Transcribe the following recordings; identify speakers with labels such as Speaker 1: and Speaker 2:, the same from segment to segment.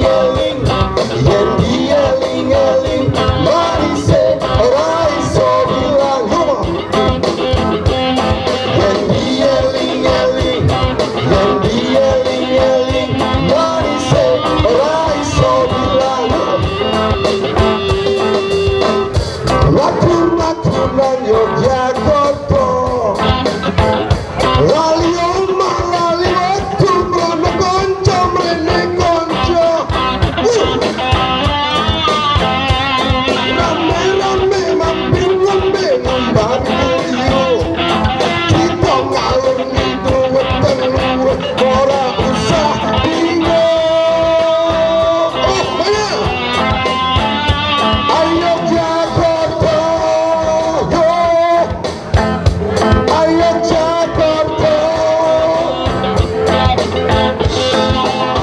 Speaker 1: eling-eling yen dieling-eling marise ora iso bilang yen dieling-eling marise ora iso bilang matur-maturan Yogyakarta lali omah lali wektu mrene kanca mrene kanca rame-rame mampir ngombe ngembang kuliyo kita ngalur ngidul weteng luwih ora usah bingung mana ayo Jakarta yo ayo Jakarta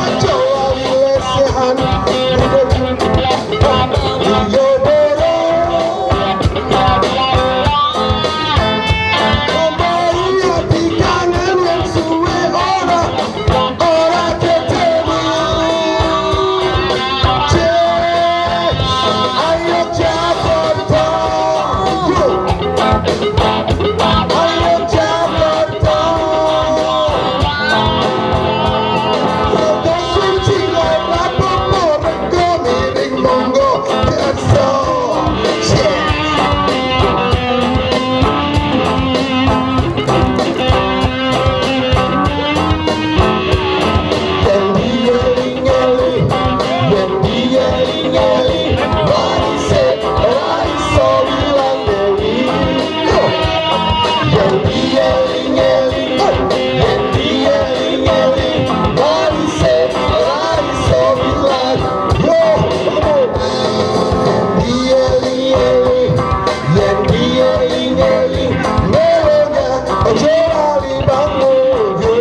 Speaker 1: aja lali lesehan yo boro kembali hati kangen yang suwe ora ketemu ayo Jakarta yo ayo Jakarta Rodo kunci lapo-lapo mergo miring monggo biasa yen dieling-eling marise ora iso bilang dewi yen dieling-eling marise ora iso bilang yo yen dieling-eling melonya ojo lali bangun yo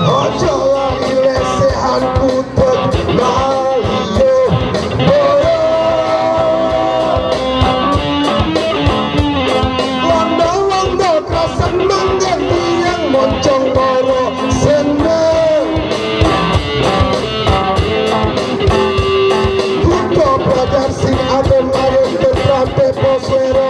Speaker 1: ojo lali lesehan putut lali yo londo-londo krasan manggen tiyang moncong loro seneng kuto pelajar sing adem-adem berprate poswero